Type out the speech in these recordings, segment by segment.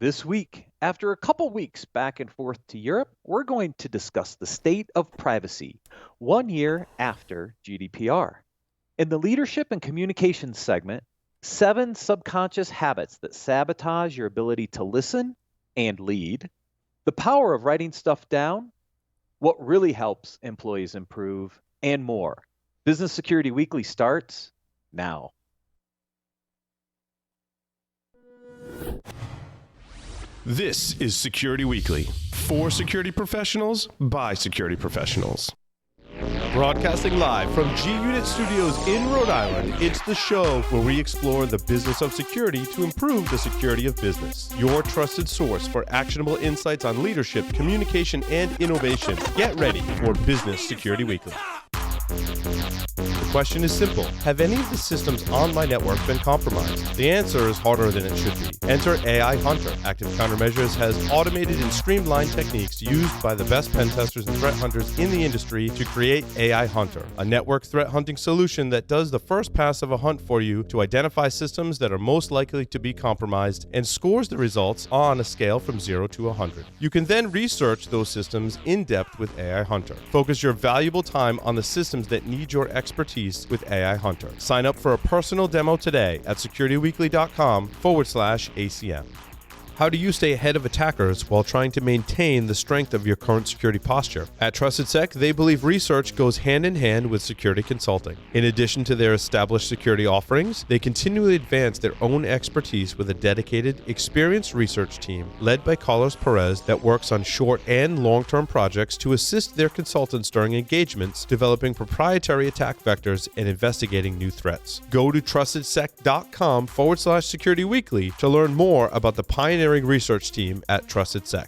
This week, after a couple weeks back and forth to Europe, we're going to discuss the state of privacy 1 year after GDPR. In the leadership and communications segment, 7 subconscious habits that sabotage your ability to listen and lead, the power of writing stuff down, what really helps employees improve, and more. Business Security Weekly starts now. This is Security Weekly, for security professionals, by security professionals. Broadcasting live from G-Unit Studios in Rhode Island, it's the show where we explore the business of security to improve the security of business. Your trusted source for actionable insights on leadership, communication, and innovation. Get ready for Business Security Weekly. The question is simple. Have any of the systems on my network been compromised? The answer is harder than it should be. Enter AI Hunter. Active Countermeasures has automated and streamlined techniques used by the best pen testers and threat hunters in the industry to create AI Hunter, a network threat hunting solution that does the first pass of a hunt for you to identify systems that are most likely to be compromised and scores the results on a scale from 0 to 100. You can then research those systems in depth with AI Hunter. Focus your valuable time on the systems that need your expertise with AI Hunter. Sign up for a personal demo today at securityweekly.com/ACM. How do you stay ahead of attackers while trying to maintain the strength of your current security posture? At TrustedSec, they believe research goes hand in hand with security consulting. In addition to their established security offerings, they continually advance their own expertise with a dedicated, experienced research team led by Carlos Perez that works on short and long-term projects to assist their consultants during engagements, developing proprietary attack vectors and investigating new threats. Go to trustedsec.com/securityweekly to learn more about the pioneering research team at TrustedSec.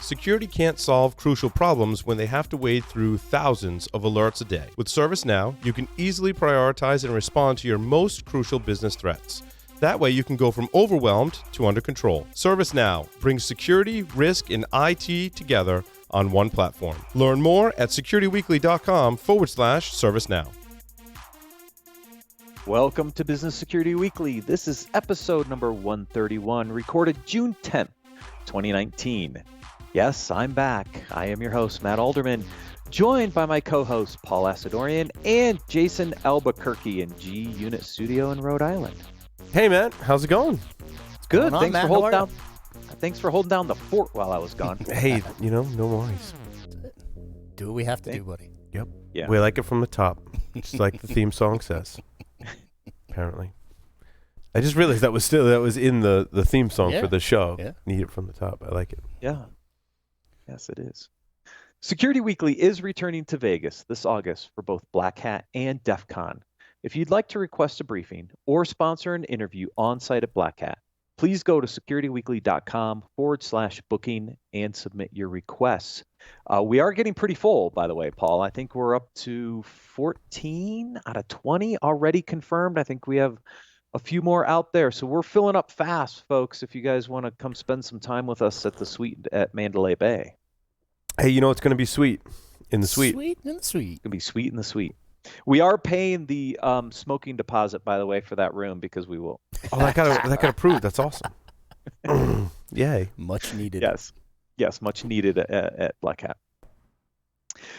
Security can't solve crucial problems when they have to wade through thousands of alerts a day. With ServiceNow, you can easily prioritize and respond to your most crucial business threats. That way you can go from overwhelmed to under control. ServiceNow brings security, risk, and IT together on one platform. Learn more at securityweekly.com/ServiceNow. Welcome to Business Security Weekly. This is episode number 131, recorded June 10th, 2019. Yes, I'm back. I am your host, Matt Alderman, joined by my co-hosts, Paul Asadorian and Jason Albuquerque in G-Unit Studio in Rhode Island. Hey, Matt. How's it going? It's good. Thanks for holding down the fort while I was gone. Hey, no worries. Do what we have to do, buddy. Yep. Yeah. We like it from the top, just like the theme song says. Apparently. I just realized that was in the theme song for the show. Yeah. Need it from the top. I like it. Yeah. Yes, it is. Security Weekly is returning to Vegas this August for both Black Hat and DEF CON. If you'd like to request a briefing or sponsor an interview on site at Black Hat, please go to securityweekly.com/booking and submit your requests. We are getting pretty full, by the way, Paul. I think we're up to 14 out of 20 already confirmed. I think we have a few more out there. So we're filling up fast, folks, if you guys want to come spend some time with us at the suite at Mandalay Bay. Hey, it's going to be sweet in the suite. Sweet in the suite. It's going to be sweet in the suite. We are paying the smoking deposit, by the way, for that room because we will. Oh, that got approved. That's awesome. Yay. Much needed. Yes, much needed at Black Hat.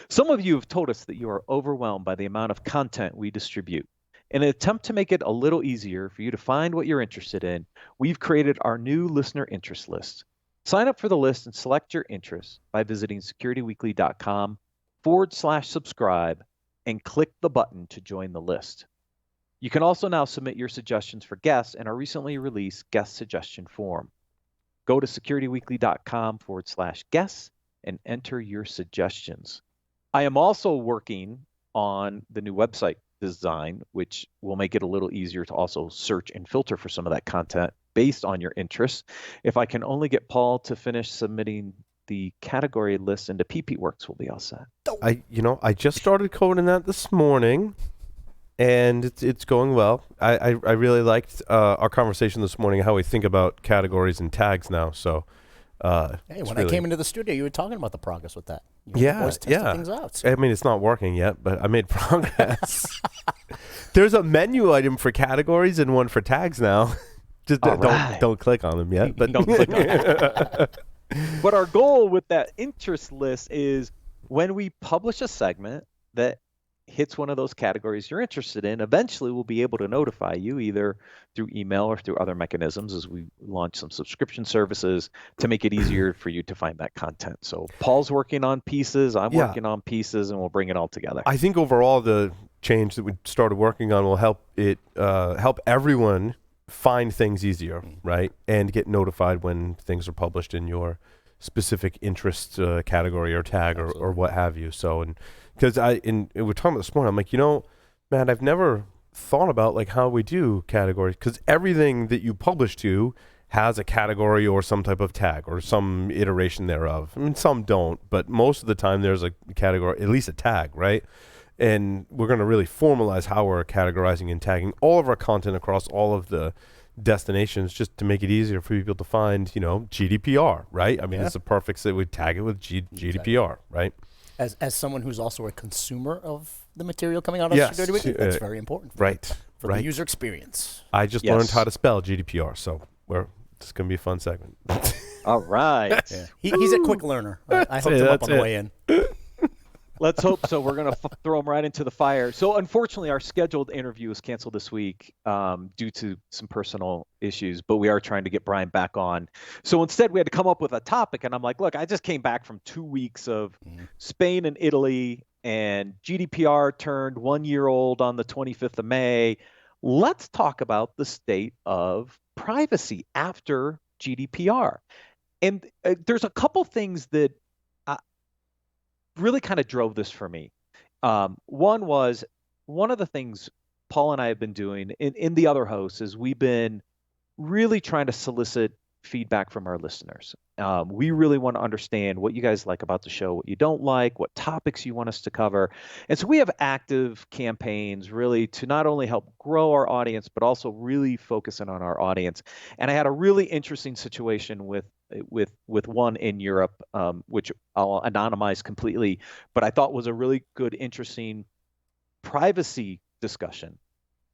Some of you have told us that you are overwhelmed by the amount of content we distribute. In an attempt to make it a little easier for you to find what you're interested in, we've created our new listener interest list. Sign up for the list and select your interests by visiting securityweekly.com/subscribe and click the button to join the list. You can also now submit your suggestions for guests in our recently released guest suggestion form. Go to securityweekly.com/guests and enter your suggestions. I am also working on the new website design, which will make it a little easier to also search and filter for some of that content based on your interests. If I can only get Paul to finish submitting the category list into PPWorks, we'll be all set. I just started coding that this morning, and it's going well. I really liked our conversation this morning, how we think about categories and tags now. So, hey, when I came into the studio, you were talking about the progress with that. You were Yeah, always testing yeah. things out. I mean, it's not working yet, but I made progress. There's a menu item for categories and one for tags now. Just All right. don't click on them yet. But Don't click on that. But our goal with that interest list is when we publish a segment that hits one of those categories you're interested in, eventually we'll be able to notify you either through email or through other mechanisms as we launch some subscription services to make it easier for you to find that content. So Paul's working on pieces, I'm working on pieces, and we'll bring it all together. I think overall the change that we started working on will help everyone find things easier, right? And get notified when things are published in your specific interest category or tag or what have you. So, and because we're talking about this morning, I'm like, man, I've never thought about like how we do categories, because everything that you publish to has a category or some type of tag or some iteration thereof. I mean, some don't, but most of the time there's a category, at least a tag, right? And we're going to really formalize how we're categorizing and tagging all of our content across all of the destinations, just to make it easier for people to find, GDPR, right? I mean, it's a perfect set. We tag it with GDPR, right? As someone who's also a consumer of the material coming out of Security Weekly, that's very important for the user experience. I just learned how to spell GDPR, so it's going to be a fun segment. All right. Yeah. He's a quick learner. I hooked him up on the way in. Let's hope so. We're going to throw him right into the fire. So unfortunately, our scheduled interview was canceled this week due to some personal issues, but we are trying to get Brian back on. So instead, we had to come up with a topic, and I'm like, look, I just came back from 2 weeks of Spain and Italy, and GDPR turned 1 year old on the 25th of May. Let's talk about the state of privacy after GDPR. And there's a couple things that really kind of drove this for me. One of the things Paul and I have been doing in the other hosts is we've been really trying to solicit feedback from our listeners. We really want to understand what you guys like about the show, what you don't like, what topics you want us to cover. And so we have active campaigns really to not only help grow our audience, but also really focus in on our audience. And I had a really interesting situation with one in Europe, which I'll anonymize completely, but I thought was a really good, interesting privacy discussion.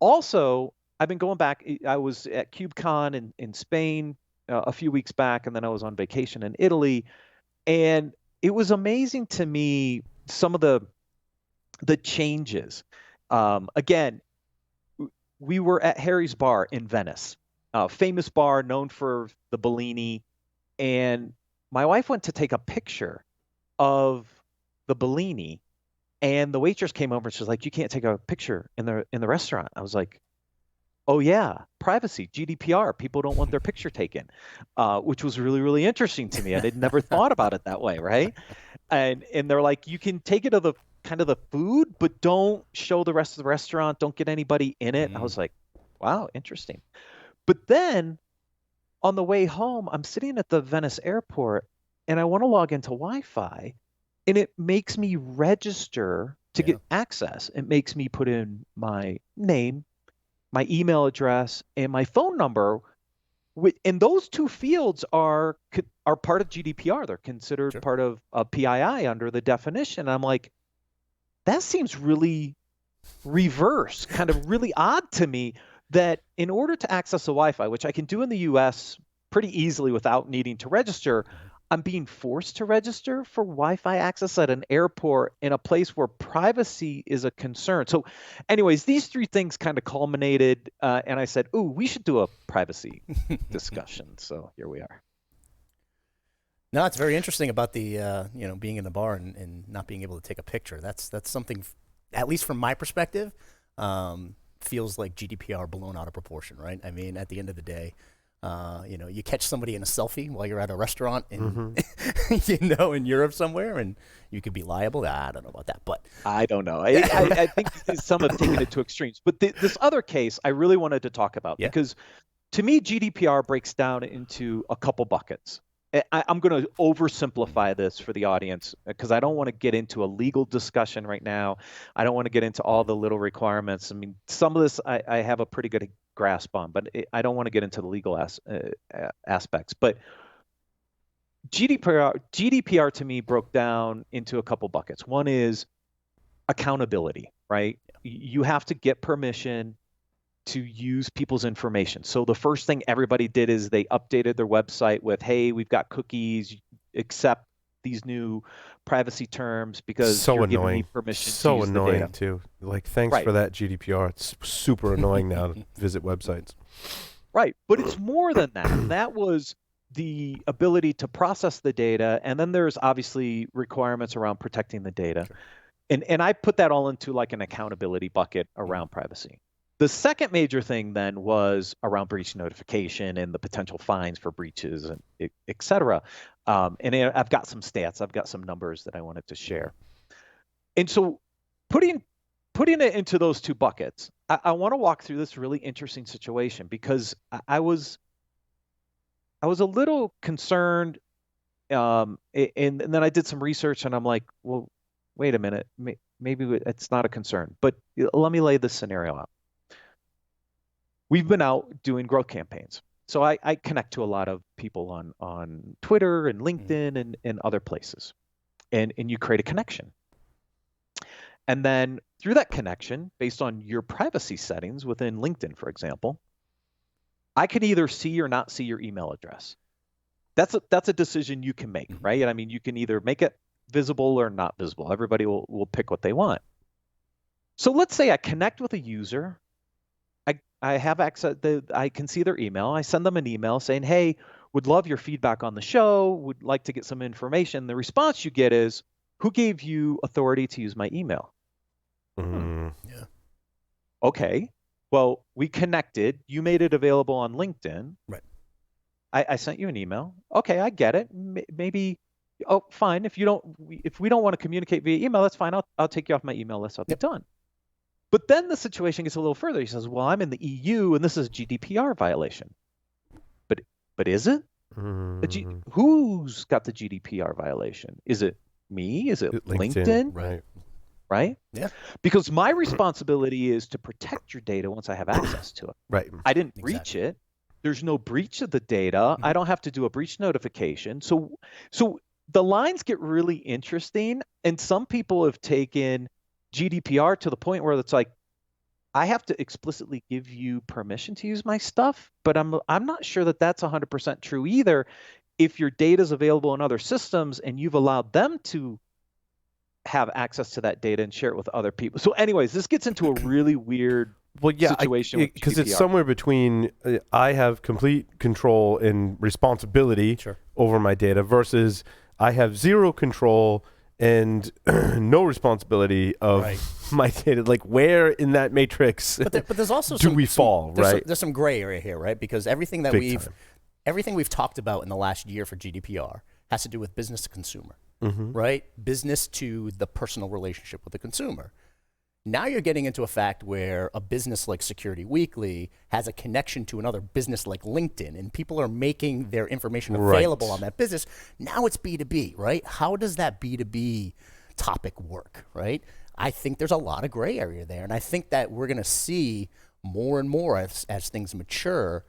Also, I've been going back. I was at KubeCon in Spain a few weeks back, and then I was on vacation in Italy, and it was amazing to me some of the changes. Again, we were at Harry's Bar in Venice, a famous bar known for the Bellini, and my wife went to take a picture of the Bellini, and the waitress came over and she was like, "You can't take a picture in the restaurant." I was like, "Oh yeah, privacy, GDPR. People don't want their picture taken," which was really, really interesting to me. I had never thought about it that way, right? And they're like, "You can take it of the kind of the food, but don't show the rest of the restaurant. Don't get anybody in it." I was like, "Wow, interesting." But then on the way home, I'm sitting at the Venice airport, and I want to log into Wi-Fi, and it makes me register to get access. It makes me put in my name, my email address, and my phone number. And those two fields are part of GDPR. They're considered part of PII under the definition. I'm like, that seems really reverse, kind of really odd to me, that in order to access the Wi-Fi, which I can do in the US pretty easily without needing to register, I'm being forced to register for Wi-Fi access at an airport in a place where privacy is a concern. So anyways, these three things kind of culminated, and I said, ooh, we should do a privacy discussion. So here we are. No, it's very interesting about the, being in the bar and not being able to take a picture. That's something, at least from my perspective, feels like GDPR blown out of proportion, right? I mean, at the end of the day, you catch somebody in a selfie while you're at a restaurant in, in Europe somewhere, and you could be liable. I don't know about that, but I don't know. I think some have taken it to extremes. But this other case I really wanted to talk about because to me, GDPR breaks down into a couple buckets. I'm going to oversimplify this for the audience because I don't want to get into a legal discussion right now. I don't want to get into all the little requirements. I mean, some of this I have a pretty good grasp on, but I don't want to get into the legal aspects. But GDPR to me broke down into a couple buckets. One is accountability, right? You have to get permission to use people's information. So the first thing everybody did is they updated their website with, hey, we've got cookies, accept these new privacy terms because So you're giving me annoying. permission to So use the annoying data. too. Like, thanks Right. for that GDPR. It's super annoying now to visit websites. Right. But it's more than that. That was the ability to process the data. And then there's obviously requirements around protecting the data. Sure. And I put that all into like an accountability bucket around privacy. The second major thing then was around breach notification and the potential fines for breaches and et cetera. And I've got some stats, I've got some numbers that I wanted to share. And so putting it into those two buckets, I want to walk through this really interesting situation because I was a little concerned, and then I did some research and I'm like, well, wait a minute, maybe it's not a concern. But let me lay this scenario out. We've been out doing growth campaigns. So I connect to a lot of people on Twitter and LinkedIn and other places. And you create a connection. And then through that connection, based on your privacy settings within LinkedIn, for example, I can either see or not see your email address. That's a decision you can make, right? I mean, you can either make it visible or not visible. Everybody will pick what they want. So let's say I connect with a user. I have access, I can see their email. I send them an email saying, hey, would love your feedback on the show, would like to get some information. The response you get is, who gave you authority to use my email? Yeah. Okay. Well, we connected. You made it available on LinkedIn. Right. I sent you an email. Okay, I get it. Maybe, oh, fine. If we don't want to communicate via email, that's fine. I'll take you off my email list. I'll be done. But then the situation gets a little further. He says, well, I'm in the EU and this is a GDPR violation. But is it? Who's got the GDPR violation? Is it me? Is it LinkedIn? Right? Yeah. Because my responsibility is to protect your data once I have access to it. Right. I didn't breach it. There's no breach of the data. I don't have to do a breach notification. So the lines get really interesting. And some people have taken GDPR to the point where it's like, I have to explicitly give you permission to use my stuff, but I'm not sure that that's 100% true either. If your data is available in other systems and you've allowed them to have access to that data and share it with other people. So anyways, this gets into a really weird situation because it's somewhere between I have complete control and responsibility over my data versus I have zero control and no responsibility of my data. Like, where in that matrix but there's also do we fall, right? There's some gray area here, right? Because everything we've talked about in the last year for GDPR has to do with business to consumer, right? Business to the personal relationship with the consumer. Now you're getting into a fact where a business like Security Weekly has a connection to another business like LinkedIn, and people are making their information available on that business. Now it's B2B, right? How does that B2B topic work, right? I think there's a lot of gray area there, and I think that we're going to see more and more as things mature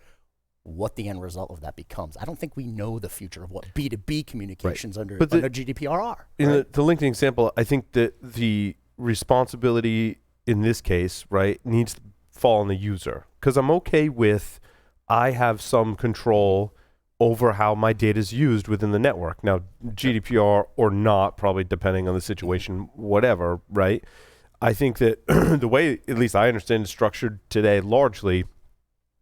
what the end result of that becomes. I don't think we know the future of what B2B communications under GDPR are. In the LinkedIn example, I think that the responsibility in this case, right, needs to fall on the user. Because I'm okay with I have some control over how my data is used within the network. Now, GDPR or not, probably depending on the situation, whatever, right? I think that the way, at least I understand it's structured today, largely,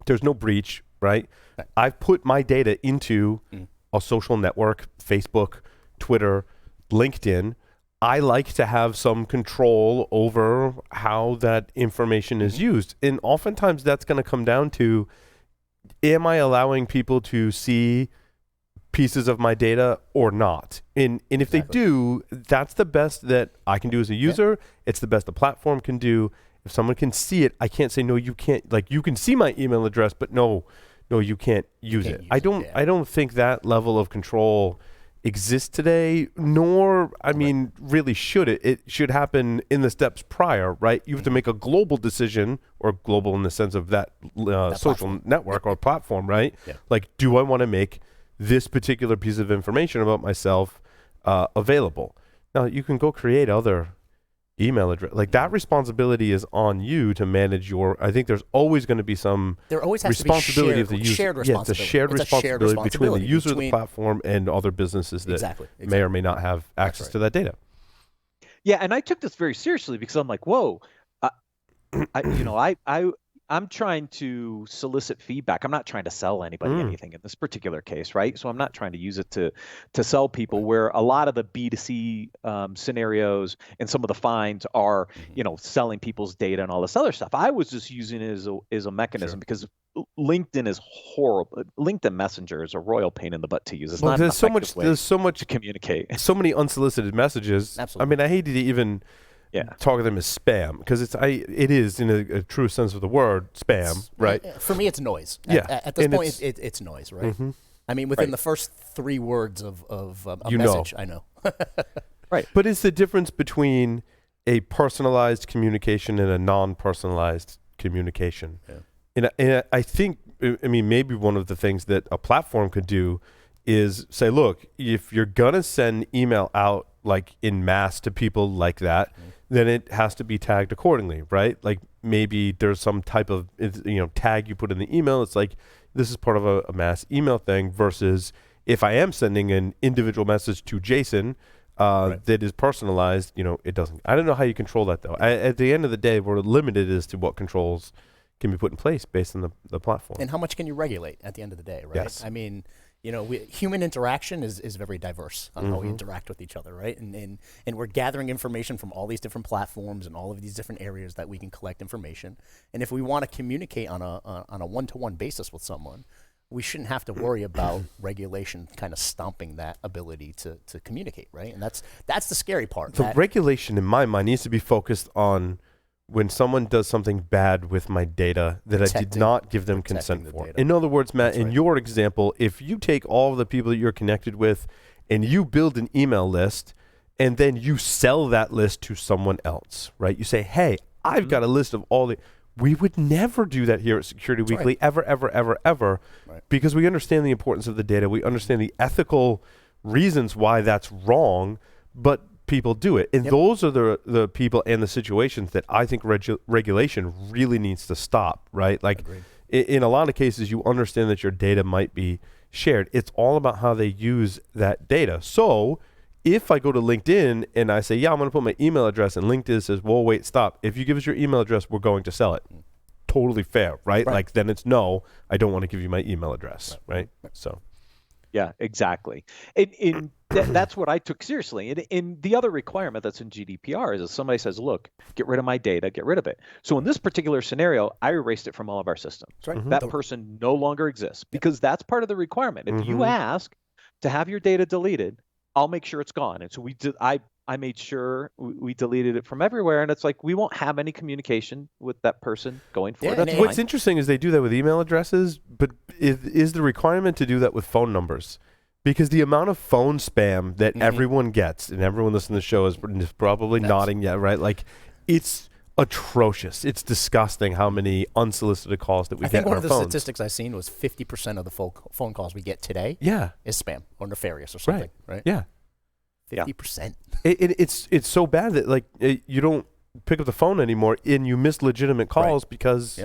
there's no breach, right? I've put my data into a social network, Facebook, Twitter, LinkedIn. I like to have some control over how that information is used. And oftentimes that's going to come down to, am I allowing people to see pieces of my data or not? And if they do, that's the best that I can do as a user. It's the best the platform can do. If someone can see it, I can't say, no, you can't. Like, you can see my email address, but no, you can't use it. I don't think that level of control exists today, nor, I mean, really should it. It should happen in the steps prior, right? You have to make a global decision, or global in the sense of that social network or platform, right? Like, do I want to make this particular piece of information about myself available? Now, you can go create other email address. Like that responsibility is on you to manage your. I think there's always going to be some there always has responsibility to be of the user. shared Yeah, it's a responsibility. shared It's a responsibility between the user of the between- platform and other businesses that Exactly. may or may not have access right. to that data. Yeah, and I took this very seriously because I'm like, whoa, I'm trying to solicit feedback. I'm not trying to sell anybody anything in this particular case, right? So I'm not trying to use it to sell people. Where a lot of the B2C scenarios and some of the fines are, selling people's data and all this other stuff. I was just using it as a mechanism because LinkedIn is horrible. LinkedIn Messenger is a royal pain in the butt to use. It's not an effective way to communicate. So many unsolicited messages. Absolutely. I mean, I hate to even talk of them as spam because it is in a true sense of the word spam, right? For me, it's noise. Yeah. At this point, it's noise, right? Mm-hmm. I mean, within the first 3 words of a message, I know. Right. But it's the difference between a personalized communication and a non-personalized communication. Yeah. And I think, I mean, maybe one of the things that a platform could do is say, look, if you're going to send email out like in mass to people like that, then it has to be tagged accordingly, right? Like maybe there's some type of tag you put in the email. It's like this is part of a mass email thing versus if I am sending an individual message to Jason that is personalized, it doesn't. I don't know how you control that though. At the end of the day, we're limited as to what controls can be put in place based on the platform. And how much can you regulate at the end of the day, right? Yes. I mean, human interaction is very diverse on how we interact with each other, right? And we're gathering information from all these different platforms and all of these different areas that we can collect information. And if we want to communicate on a one-to-one basis with someone, we shouldn't have to worry about regulation kind of stomping that ability to communicate, right? And that's the scary part. The regulation, in my mind, needs to be focused on when someone does something bad with my data that I did not give them consent for. In other words, Matt, in your example, if you take all of the people that you're connected with and you build an email list and then you sell that list to someone else, right? You say, hey, I've got a list of all the... We would never do that here at Security Weekly, ever, because we understand the importance of the data. We understand the ethical reasons why that's wrong, but people do it. And those are the people and the situations that I think regulation really needs to stop, right? Like in a lot of cases, you understand that your data might be shared. It's all about how they use that data. So if I go to LinkedIn and I say, I'm going to put my email address, and LinkedIn says, well, wait, stop. If you give us your email address, we're going to sell it. Totally fair, right? Like then it's no, I don't want to give you my email address, right? So. Yeah, exactly. And that's what I took seriously. And the other requirement that's in GDPR is if somebody says, look, get rid of my data, get rid of it. So in this particular scenario, I erased it from all of our systems. That person no longer exists because that's part of the requirement. If you ask to have your data deleted, I'll make sure it's gone. And so I made sure we deleted it from everywhere. And it's like, we won't have any communication with that person going forward. What's interesting is they do that with email addresses, but is the requirement to do that with phone numbers? Because the amount of phone spam that everyone gets, and everyone listening to the show is probably nodding, right? Like, it's atrocious. It's disgusting how many unsolicited calls that we get on our phones. I think one of the statistics I've seen was 50% of the phone calls we get today is spam or nefarious or something, right? Yeah. 50%. It's so bad that like you don't pick up the phone anymore and you miss legitimate calls because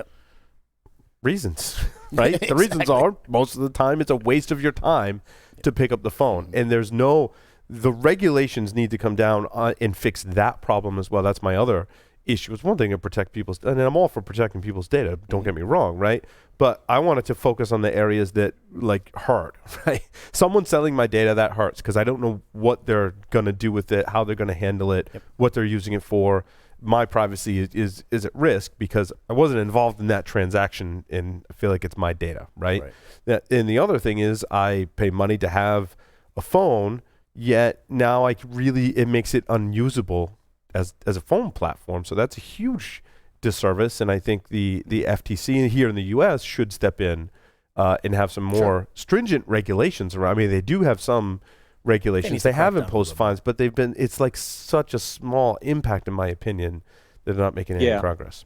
reasons, right? The reasons are most of the time it's a waste of your time to pick up the phone, and the regulations need to come down and fix that problem as well. That's my other issue. It's one thing to protect people's, and I'm all for protecting people's data. Don't get me wrong, right? But I wanted to focus on the areas that like hurt, right? Someone selling my data, that hurts because I don't know what they're going to do with it, how they're going to handle it, what they're using it for. My privacy is at risk because I wasn't involved in that transaction and I feel like it's my data, right? And the other thing is I pay money to have a phone, yet now it makes it unusable as a phone platform. So that's a huge disservice, and I think the FTC here in the U.S. should step in and have some more stringent regulations around. I mean, they do have some regulations. They have imposed fines, but it's like such a small impact, in my opinion, that they're not making any progress.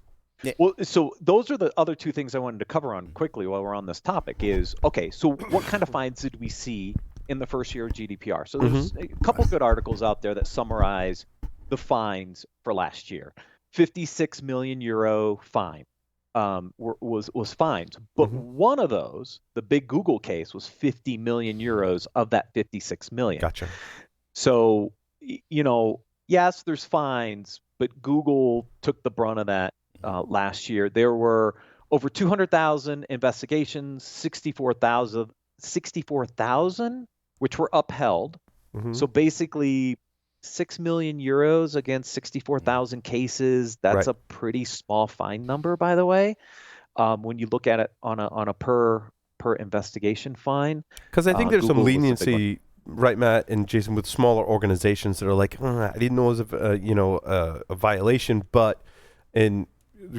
Well, so those are the other two things I wanted to cover on quickly while we're on this topic is, okay, so what kind of fines did we see in the first year of GDPR? So there's a couple good articles out there that summarize the fines for last year. 56 million euro fine was fines, but one of those, the big Google case, was 50 million euros of that 56 million. Gotcha. So, yes, there's fines, but Google took the brunt of that last year. There were over 200,000 investigations, 64,000 which were upheld. So basically 6 million euros against 64,000 cases. That's Right. a pretty small fine number, by the way, when you look at it on a per investigation fine. Because I think there's some Google was the big one. leniency, right, Matt and Jason, with smaller organizations that are like, I didn't know it was a violation, but, and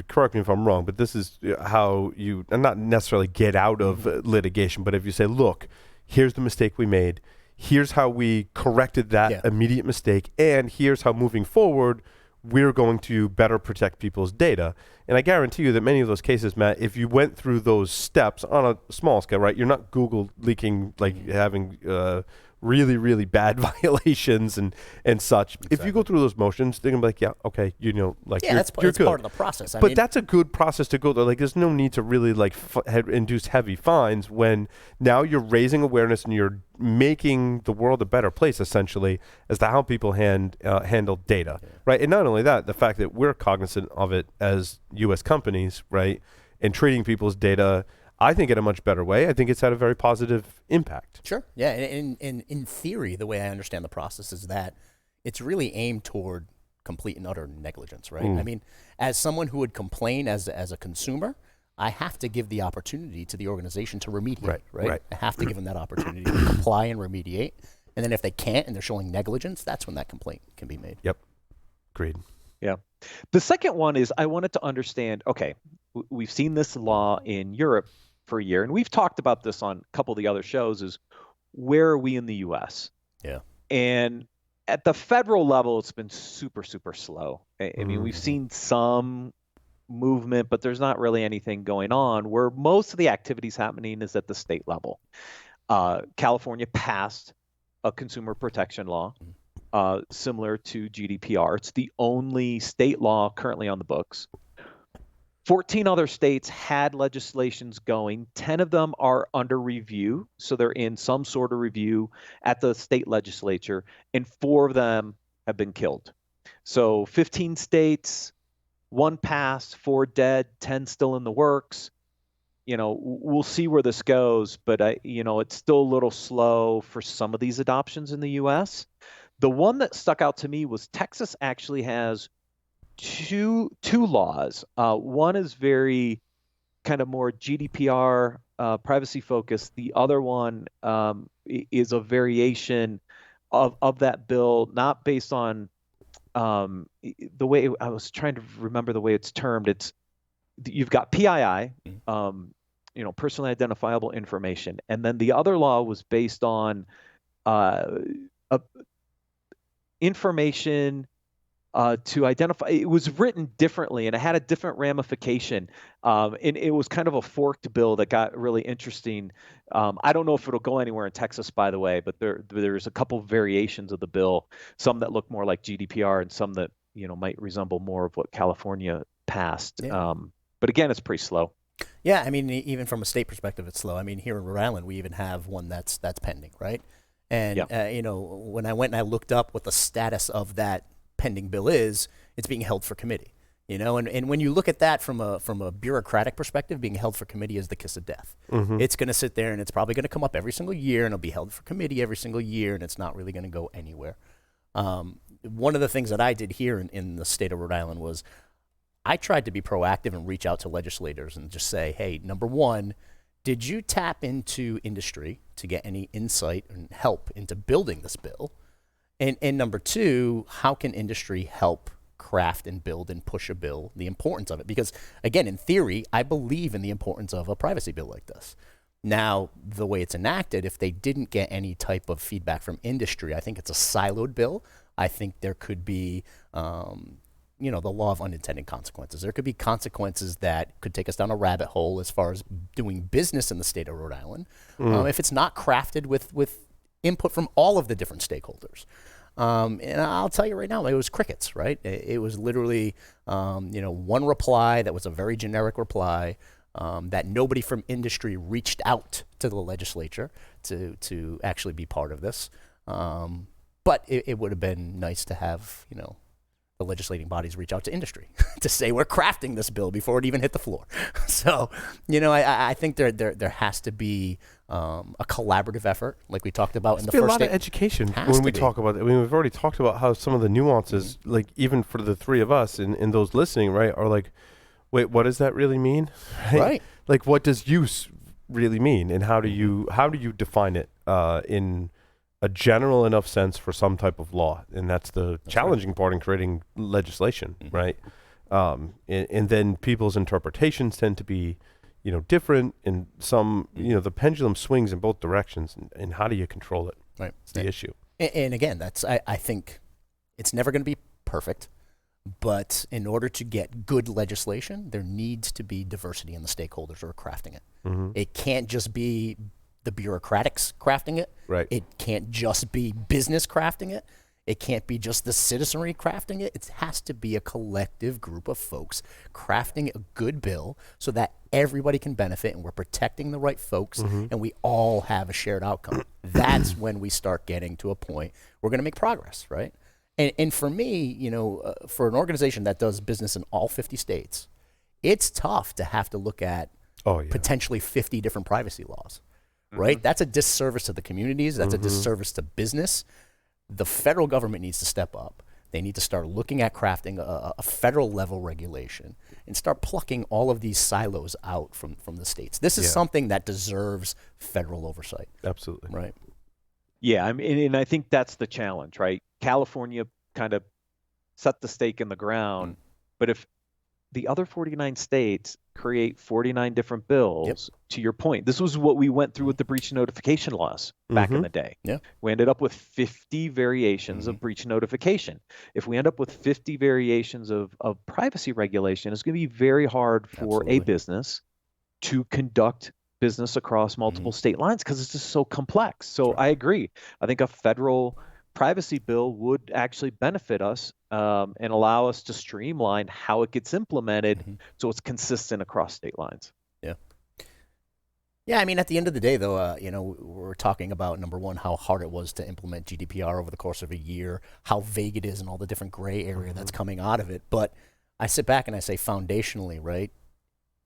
correct me if I'm wrong, but this is how you, and not necessarily get out of litigation, but if you say, look, here's the mistake we made, here's how we corrected that immediate mistake, and here's how moving forward we're going to better protect people's data. And I guarantee you that many of those cases, Matt, if you went through those steps on a small scale, right, you're not Google leaking, like having really, really bad violations and such. Exactly. If you go through those motions, they're going to be like, yeah, okay, that's you're good. Part of the process. But that's a good process to go through. Like, there's no need to really induce heavy fines when now you're raising awareness and you're making the world a better place, essentially, as to how people handle data, right? And not only that, the fact that we're cognizant of it as U.S. companies, right, and treating people's data, I think, in a much better way. I think it's had a very positive impact. Sure. Yeah. And in theory, the way I understand the process is that it's really aimed toward complete and utter negligence, right? I mean, as someone who would complain as a consumer, I have to give the opportunity to the organization to remediate, right? I have to give them that opportunity to comply and remediate. And then if they can't and they're showing negligence, that's when that complaint can be made. Yep. Agreed. Yeah. The second one is I wanted to understand, okay, we've seen this law in Europe for a year, and we've talked about this on a couple of the other shows, is where are we in the U.S.? Yeah. And at the federal level, it's been super, super slow. I mean, we've seen some movement, but there's not really anything going on. Where most of the activities happening is at the state level. California passed a consumer protection law similar to GDPR. It's the only state law currently on the books. 14 other states had legislations going. 10 of them are under review, so they're in some sort of review at the state legislature, and 4 of them have been killed. So 15 states, 1 passed, 4 dead, 10 still in the works. We'll see where this goes, but it's still a little slow for some of these adoptions in the U.S. The one that stuck out to me was Texas actually has two laws. One is very kind of more GDPR privacy focused. The other one is a variation of that bill, not based on the way I was trying to remember the way it's termed. You've got PII, personally identifiable information, and then the other law was based on information to identify. It was written differently and it had a different ramification. And it was kind of a forked bill that got really interesting. I don't know if it'll go anywhere in Texas, by the way, but there's a couple variations of the bill, some that look more like GDPR and some that, might resemble more of what California passed. Yeah. But again, it's pretty slow. Yeah. I mean, even from a state perspective, it's slow. I mean, here in Rhode Island, we even have one that's pending, right? And, when I went and I looked up what the status of that pending bill is, it's being held for committee, and when you look at that from a bureaucratic perspective, being held for committee is the kiss of death. It's going to sit there and it's probably going to come up every single year and it'll be held for committee every single year and it's not really going to go anywhere. One of the things that I did here in the state of Rhode Island was I tried to be proactive and reach out to legislators and just say, hey, number one, did you tap into industry to get any insight and help into building this bill? And number two, how can industry help craft and build and push a bill, the importance of it? Because, again, in theory, I believe in the importance of a privacy bill like this. Now, the way it's enacted, if they didn't get any type of feedback from industry, I think it's a siloed bill. I think there could be, the law of unintended consequences. There could be consequences that could take us down a rabbit hole as far as doing business in the state of Rhode Island if it's not crafted with input from all of the different stakeholders. And I'll tell you right now, it was crickets, right? It was literally, one reply that was a very generic reply that nobody from industry reached out to the legislature to actually be part of this. But it would have been nice to have, the legislating bodies reach out to industry to say we're crafting this bill before it even hit the floor. So, I think there has to be a collaborative effort, like we talked about in the first. A lot of education when we talk about it. I mean, we've already talked about how some of the nuances, like even for the three of us and those listening, right, are like, wait, what does that really mean? Right. Like, what does use really mean, and how do you define it in a general enough sense for some type of law? And that's the challenging part in creating legislation, right? And then people's interpretations tend to be, different, and some, the pendulum swings in both directions, and how do you control it? Right. It's the issue. And again, I think it's never going to be perfect, but in order to get good legislation, there needs to be diversity in the stakeholders who are crafting it. It can't just be the bureaucratics crafting it. Right. It can't just be business crafting it. It can't be just the citizenry crafting it. It has to be a collective group of folks crafting a good bill so that everybody can benefit, and we're protecting the right folks, and we all have a shared outcome. That's when we start getting to a point we're going to make progress, right? And for me, for an organization that does business in all 50 states, it's tough to have to look at potentially 50 different privacy laws. Right? That's a disservice to the communities. That's a disservice to business. The federal government needs to step up. They need to start looking at crafting a federal level regulation and start plucking all of these silos out from the states. This is something that deserves federal oversight. Absolutely. Right. Yeah, and I think that's the challenge, right? California kind of set the stake in the ground, but if the other 49 states create 49 different bills, to your point, this was what we went through with the breach notification laws back in the day. Yeah. We ended up with 50 variations of breach notification. If we end up with 50 variations of privacy regulation, it's going to be very hard for a business to conduct business across multiple state lines because it's just so complex. So I agree. I think a federal privacy bill would actually benefit us and allow us to streamline how it gets implemented so it's consistent across state lines. Yeah, I mean, at the end of the day, though, we're talking about, number one, how hard it was to implement GDPR over the course of a year, how vague it is, and all the different gray area that's coming out of it. But I sit back and I say, foundationally, right,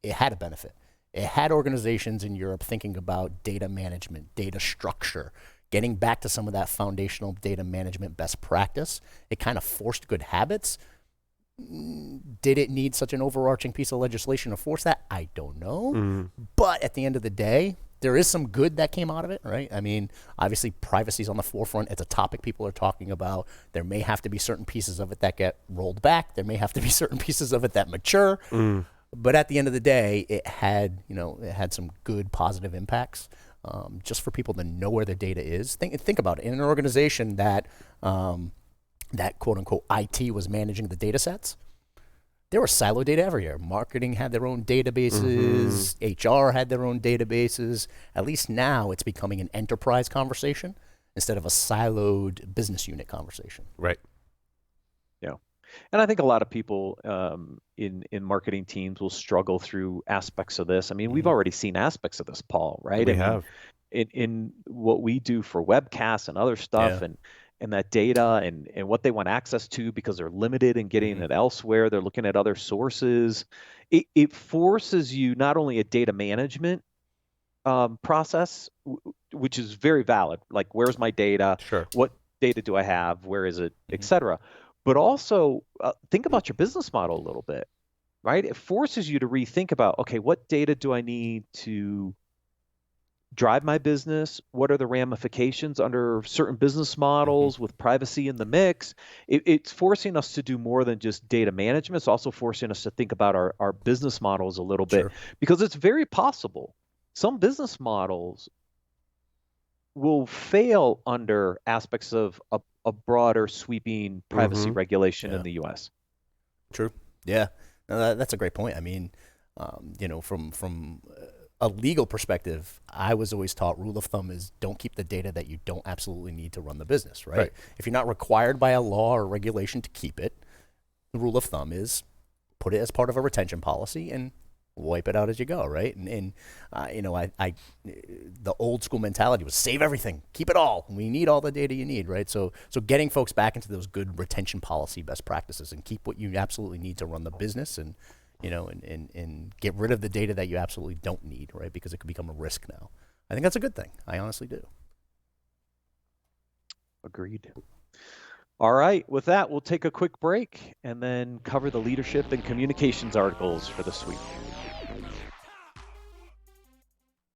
it had a benefit. It had organizations in Europe thinking about data management, data structure, getting back to some of that foundational data management best practice. It kind of forced good habits. Did it need such an overarching piece of legislation to force that? I don't know. But at the end of the day, there is some good that came out of it, right? I mean, obviously, privacy is on the forefront. It's a topic people are talking about. There may have to be certain pieces of it that get rolled back. There may have to be certain pieces of it that mature. But at the end of the day, it had some good positive impacts. Just for people to know where their data is. Think about it. In an organization that quote unquote IT was managing the data sets, there was siloed data everywhere. Marketing had their own databases, HR had their own databases. At least now it's becoming an enterprise conversation instead of a siloed business unit conversation. Right. Yeah. And I think a lot of people in marketing teams will struggle through aspects of this. I mean, we've already seen aspects of this, Paul, right? We have. In what we do for webcasts and other stuff, and that data and what they want access to because they're limited in getting it elsewhere. They're looking at other sources. It forces you not only a data management process, which is very valid, like where's my data? Sure. What data do I have? Where is it? Et cetera. But also think about your business model a little bit, right? It forces you to rethink about, okay, what data do I need to drive my business? What are the ramifications under certain business models with privacy in the mix? It's forcing us to do more than just data management. It's also forcing us to think about our business models a little bit, because it's very possible some business models will fail under aspects of a broader sweeping privacy regulation in the U.S. True. Yeah. No, that's a great point. I mean, from a legal perspective, I was always taught rule of thumb is don't keep the data that you don't absolutely need to run the business, right? Right. If you're not required by a law or regulation to keep it, the rule of thumb is put it as part of a retention policy and wipe it out as you go, right? And the old school mentality was save everything, keep it all. We need all the data you need, right? So getting folks back into those good retention policy best practices and keep what you absolutely need to run the business, and and get rid of the data that you absolutely don't need, right? Because it could become a risk now. I think that's a good thing. I honestly do. Agreed. All right, with that, we'll take a quick break and then cover the leadership and communications articles for this week.